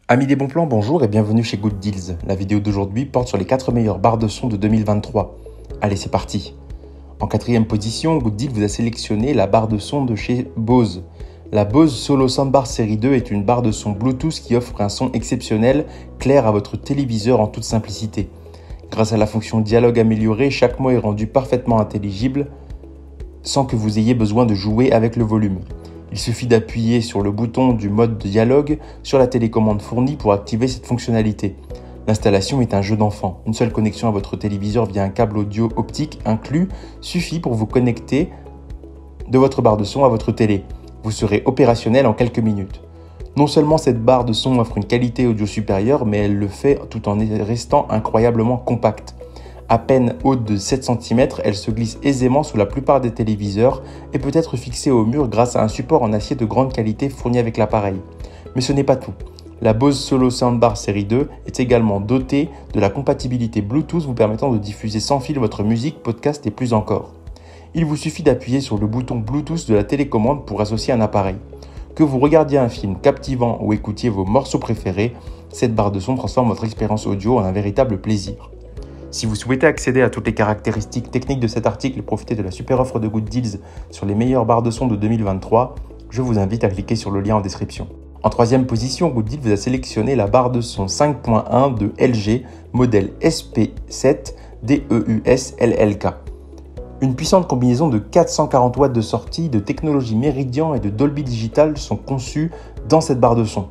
Amis des bons plans, bonjour et bienvenue chez Good Deals. La vidéo d'aujourd'hui porte sur les 4 meilleures barres de son de 2023. Allez, c'est parti. En quatrième position, Good Deals vous a sélectionné la barre de son de chez Bose. La Bose Solo Soundbar Série 2 est une barre de son Bluetooth qui offre un son exceptionnel, clair à votre téléviseur en toute simplicité. Grâce à la fonction dialogue améliorée, chaque mot est rendu parfaitement intelligible sans que vous ayez besoin de jouer avec le volume. Il suffit d'appuyer sur le bouton du mode de dialogue sur la télécommande fournie pour activer cette fonctionnalité. L'installation est un jeu d'enfant. Une seule connexion à votre téléviseur via un câble audio optique inclus suffit pour vous connecter de votre barre de son à votre télé. Vous serez opérationnel en quelques minutes. Non seulement cette barre de son offre une qualité audio supérieure, mais elle le fait tout en restant incroyablement compacte. À peine haute de 7 cm, elle se glisse aisément sous la plupart des téléviseurs et peut être fixée au mur grâce à un support en acier de grande qualité fourni avec l'appareil. Mais ce n'est pas tout. La Bose Solo Soundbar Série 2 est également dotée de la compatibilité Bluetooth vous permettant de diffuser sans fil votre musique, podcast et plus encore. Il vous suffit d'appuyer sur le bouton Bluetooth de la télécommande pour associer un appareil. Que vous regardiez un film captivant ou écoutiez vos morceaux préférés, cette barre de son transforme votre expérience audio en un véritable plaisir. Si vous souhaitez accéder à toutes les caractéristiques techniques de cet article et profiter de la super offre de Good Deals sur les meilleures barres de son de 2023, je vous invite à cliquer sur le lien en description. En troisième position, Good Deals vous a sélectionné la barre de son 5.1 de LG, modèle SP7 DEUS LLK. Une puissante combinaison de 440 watts de sortie, de technologie Meridian et de Dolby Digital sont conçues dans cette barre de son.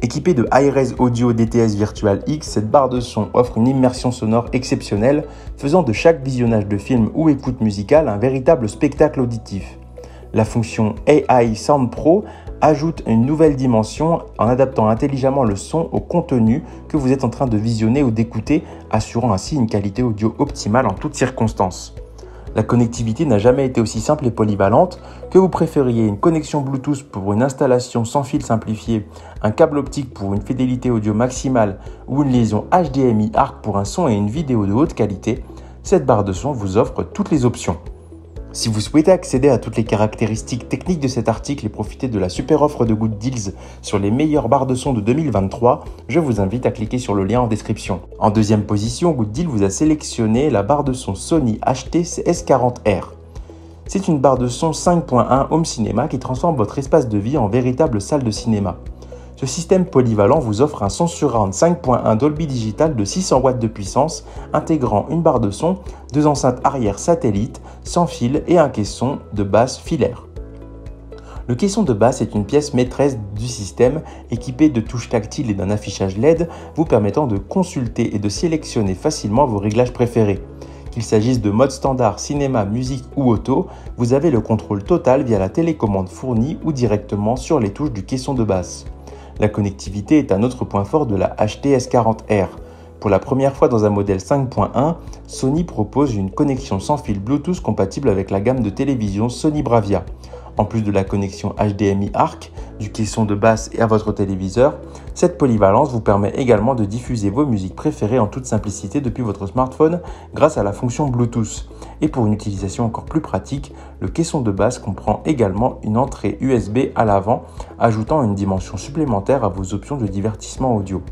Équipée de Hi-Res Audio DTS Virtual X, cette barre de son offre une immersion sonore exceptionnelle, faisant de chaque visionnage de film ou écoute musicale un véritable spectacle auditif. La fonction AI Sound Pro ajoute une nouvelle dimension en adaptant intelligemment le son au contenu que vous êtes en train de visionner ou d'écouter, assurant ainsi une qualité audio optimale en toutes circonstances. La connectivité n'a jamais été aussi simple et polyvalente. Que vous préfériez une connexion Bluetooth pour une installation sans fil simplifiée, un câble optique pour une fidélité audio maximale ou une liaison HDMI ARC pour un son et une vidéo de haute qualité, cette barre de son vous offre toutes les options. Si vous souhaitez accéder à toutes les caractéristiques techniques de cet article et profiter de la super offre de Good Deals sur les meilleures barres de son de 2023, je vous invite à cliquer sur le lien en description. En deuxième position, Good Deals vous a sélectionné la barre de son Sony HT-S40R. C'est une barre de son 5.1 Home Cinema qui transforme votre espace de vie en véritable salle de cinéma. Ce système polyvalent vous offre un son surround 5.1 Dolby Digital de 600 watts de puissance, intégrant une barre de son, deux enceintes arrière satellites, sans fil et un caisson de basse filaire. Le caisson de basse est une pièce maîtresse du système, équipé de touches tactiles et d'un affichage LED, vous permettant de consulter et de sélectionner facilement vos réglages préférés. Qu'il s'agisse de mode standard, cinéma, musique ou auto, vous avez le contrôle total via la télécommande fournie ou directement sur les touches du caisson de basse. La connectivité est un autre point fort de la HT-S40R. Pour la première fois dans un modèle 5.1, Sony propose une connexion sans fil Bluetooth compatible avec la gamme de télévision Sony Bravia. En plus de la connexion HDMI ARC, du caisson de basse et à votre téléviseur, cette polyvalence vous permet également de diffuser vos musiques préférées en toute simplicité depuis votre smartphone grâce à la fonction Bluetooth. Et pour une utilisation encore plus pratique, le caisson de basse comprend également une entrée USB à l'avant, ajoutant une dimension supplémentaire à vos options de divertissement audio.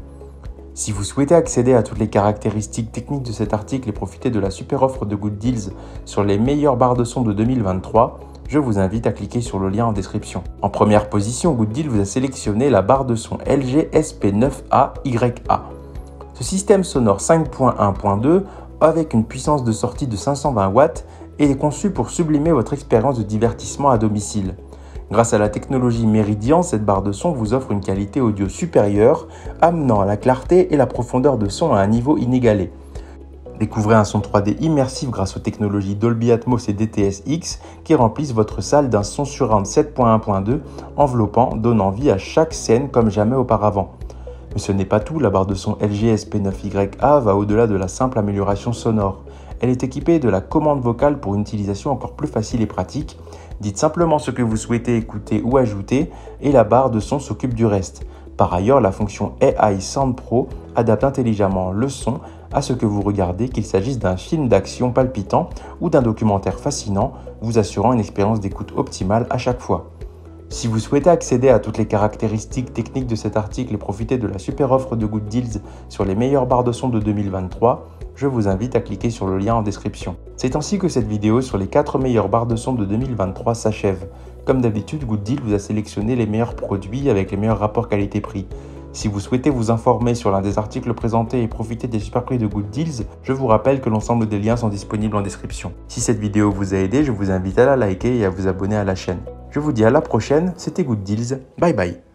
Si vous souhaitez accéder à toutes les caractéristiques techniques de cet article et profiter de la super offre de Good Deals sur les meilleures barres de son de 2023, je vous invite à cliquer sur le lien en description. En première position, Good Deals vous a sélectionné la barre de son LG SP9A YA. Ce système sonore 5.1.2 avec une puissance de sortie de 520 watts est conçu pour sublimer votre expérience de divertissement à domicile. Grâce à la technologie Meridian, cette barre de son vous offre une qualité audio supérieure, amenant la clarté et la profondeur de son à un niveau inégalé. Découvrez un son 3D immersif grâce aux technologies Dolby Atmos et DTS-X qui remplissent votre salle d'un son surround 7.1.2 enveloppant, donnant vie à chaque scène comme jamais auparavant. Mais ce n'est pas tout, la barre de son LG SP9YA va au-delà de la simple amélioration sonore. Elle est équipée de la commande vocale pour une utilisation encore plus facile et pratique. Dites simplement ce que vous souhaitez écouter ou ajouter et la barre de son s'occupe du reste. Par ailleurs, la fonction AI Sound Pro adapte intelligemment le son à ce que vous regardez, qu'il s'agisse d'un film d'action palpitant ou d'un documentaire fascinant, vous assurant une expérience d'écoute optimale à chaque fois. Si vous souhaitez accéder à toutes les caractéristiques techniques de cet article et profiter de la super offre de Good Deals sur les meilleures barres de son de 2023, je vous invite à cliquer sur le lien en description. C'est ainsi que cette vidéo sur les 4 meilleures barres de son de 2023 s'achève. Comme d'habitude, Good Deals vous a sélectionné les meilleurs produits avec les meilleurs rapports qualité-prix. Si vous souhaitez vous informer sur l'un des articles présentés et profiter des super prix de Good Deals, je vous rappelle que l'ensemble des liens sont disponibles en description. Si cette vidéo vous a aidé, je vous invite à la liker et à vous abonner à la chaîne. Je vous dis à la prochaine, c'était Good Deals, bye bye.